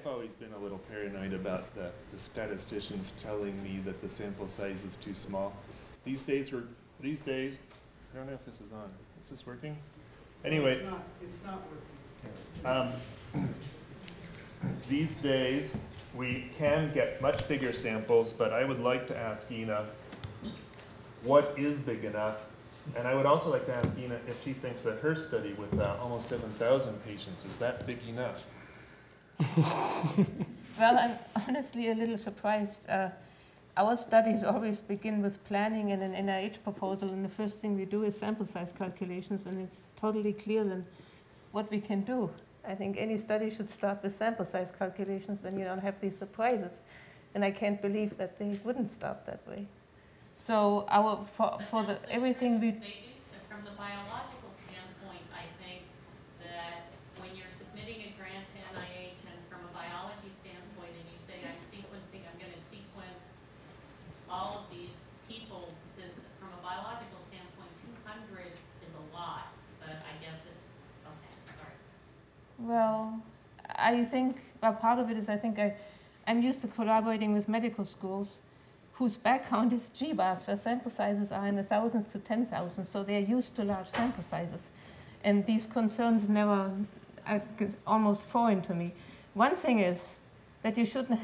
I've always been a little paranoid about the statisticians telling me that the sample size is too small. These days, I don't know if this is on. Is this working? Anyway. No, it's not working. These days, we can get much bigger samples, but I would like to ask Ina, what is big enough? And I would also like to ask Ina if she thinks that her study with almost 7,000 patients, is that big enough? Well, I'm honestly a little surprised. Our studies always begin with planning and an NIH proposal, and the first thing we do is sample size calculations, and it's totally clear then what we can do. I think any study should start with sample size calculations, then you don't have these surprises. And I can't believe that they wouldn't start that way. So everything we... From the biological standpoint, I think that when you're submitting a grant to NIH and from a biology standpoint and you say, I'm going to sequence all of these people, from a biological standpoint, 200 is a lot, but I guess okay, sorry. Well, I think, part of it is I'm used to collaborating with medical schools whose background is GBAS, where sample sizes are in the thousands to 10,000, so they're used to large sample sizes. And these concerns are almost foreign to me. One thing is that you shouldn't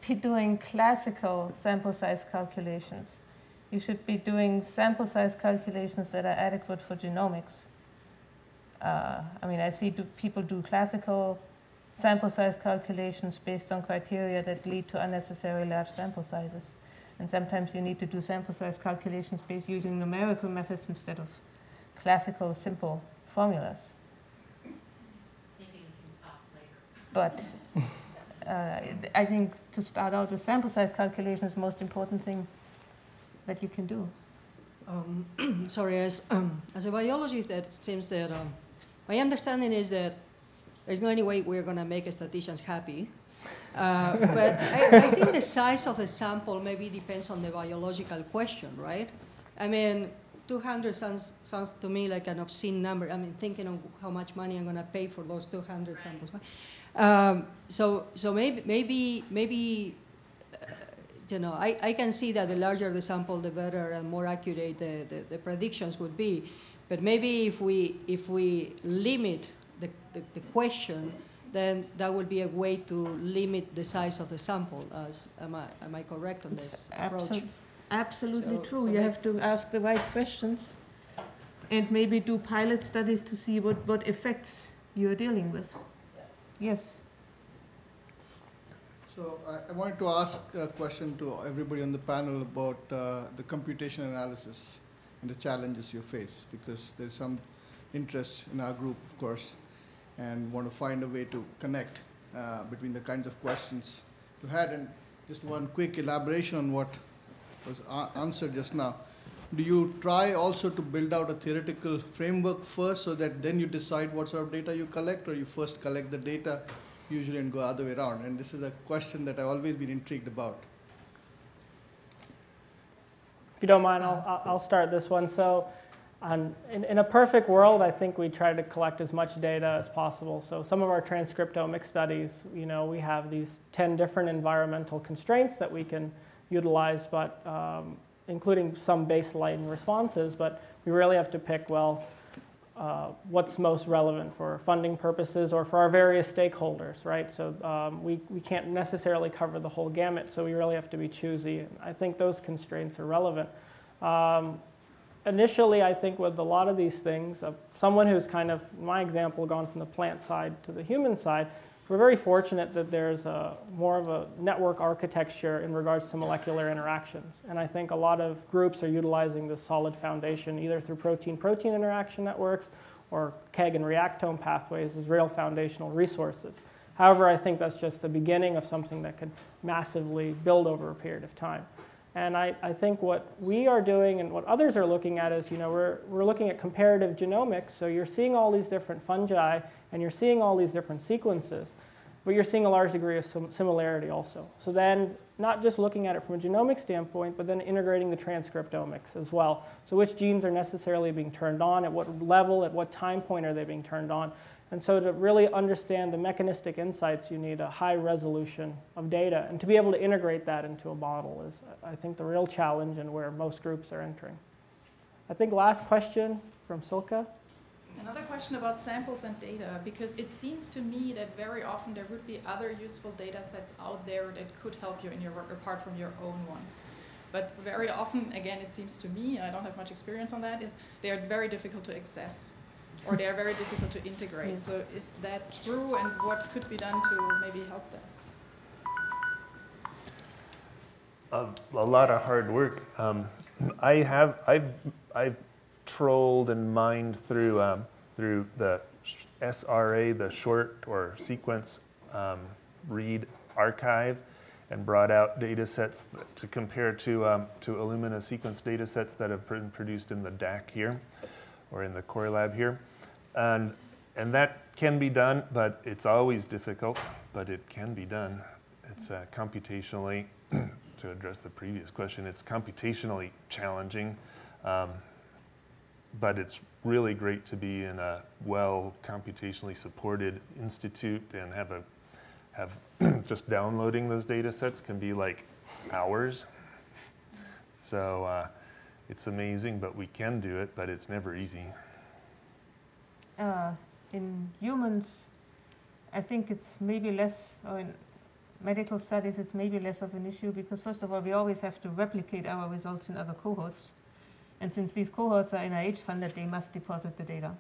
be doing classical sample size calculations. You should be doing sample size calculations that are adequate for genomics. I see people do classical sample size calculations based on criteria that lead to unnecessary large sample sizes. And sometimes you need to do sample size calculations based using numerical methods instead of classical, simple formulas. Maybe we can talk later. But I think to start out with sample size calculation is the most important thing that you can do. Sorry, as a biologist, it seems that my understanding is that there's no any way we're going to make statisticians happy. But I think the size of the sample maybe depends on the biological question, right? 200 sounds to me like an obscene number. Thinking of how much money I'm going to pay for those 200 samples. So maybe I can see that the larger the sample, the better and more accurate the predictions would be. But maybe if we limit the question, then that would be a way to limit the size of the sample. Am I correct on this approach? Absolutely true. You have to ask the right questions and maybe do pilot studies to see what effects you're dealing with. Yes. So I wanted to ask a question to everybody on the panel about the computation analysis and the challenges you face, because there's some interest in our group, of course, and want to find a way to connect between the kinds of questions you had. And just one quick elaboration on what was answered just now. Do you try also to build out a theoretical framework first so that then you decide what sort of data you collect, or you first collect the data usually and go the other way around? And this is a question that I've always been intrigued about. If you don't mind, I'll start this one. So in a perfect world, I think we try to collect as much data as possible. So some of our transcriptomic studies, we have these 10 different environmental constraints that we can utilize, but including some baseline responses, but we really have to pick, what's most relevant for funding purposes or for our various stakeholders, right? So we can't necessarily cover the whole gamut, so we really have to be choosy. I think those constraints are relevant. Initially, I think with a lot of these things, someone who's kind of, in my example, gone from the plant side to the human side, we're very fortunate that there's more of a network architecture in regards to molecular interactions. And I think a lot of groups are utilizing this solid foundation either through protein-protein interaction networks or KEGG and reactome pathways as real foundational resources. However, I think that's just the beginning of something that could massively build over a period of time. And I think what we are doing and what others are looking at is, we're looking at comparative genomics. So you're seeing all these different fungi and you're seeing all these different sequences. but you're seeing a large degree of similarity also. So then, not just looking at it from a genomic standpoint, but then integrating the transcriptomics as well. So which genes are necessarily being turned on, at what level, at what time point are they being turned on? And so to really understand the mechanistic insights, you need a high resolution of data. And to be able to integrate that into a model is, I think, the real challenge and where most groups are entering. I think last question from Silke. Another question about samples and data, because it seems to me that very often there would be other useful data sets out there that could help you in your work apart from your own ones. But very often, again, it seems to me, I don't have much experience on that, is they are very difficult to access or they are very difficult to integrate. Yes. So is that true, and what could be done to maybe help them? A lot of hard work. I've trolled and mined through the SRA, the short or sequence read archive, and brought out data sets to compare to Illumina sequence data sets that have been produced in the DAC here, or in the core lab here. And that can be done, but it's always difficult, but it can be done. It's computationally, to address the previous question, it's computationally challenging, but it's really great to be in a well computationally supported institute and have just downloading those data sets can be like hours. So it's amazing, but we can do it, but it's never easy. In humans, I think it's maybe less, or in medical studies, it's maybe less of an issue because, first of all, we always have to replicate our results in other cohorts. And since these cohorts are NIH funded, they must deposit the data.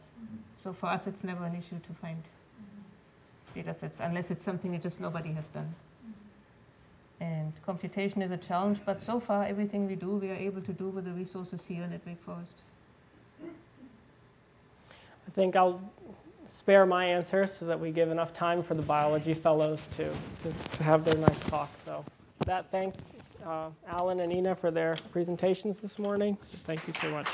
So for us, it's never an issue to find data sets, unless it's something that just nobody has done. And computation is a challenge, but so far, everything we do, we are able to do with the resources here in Wake Forest. I think I'll spare my answers so that we give enough time for the biology fellows to have their nice talk. So with that, thank Alan and Ina for their presentations this morning. Thank you so much.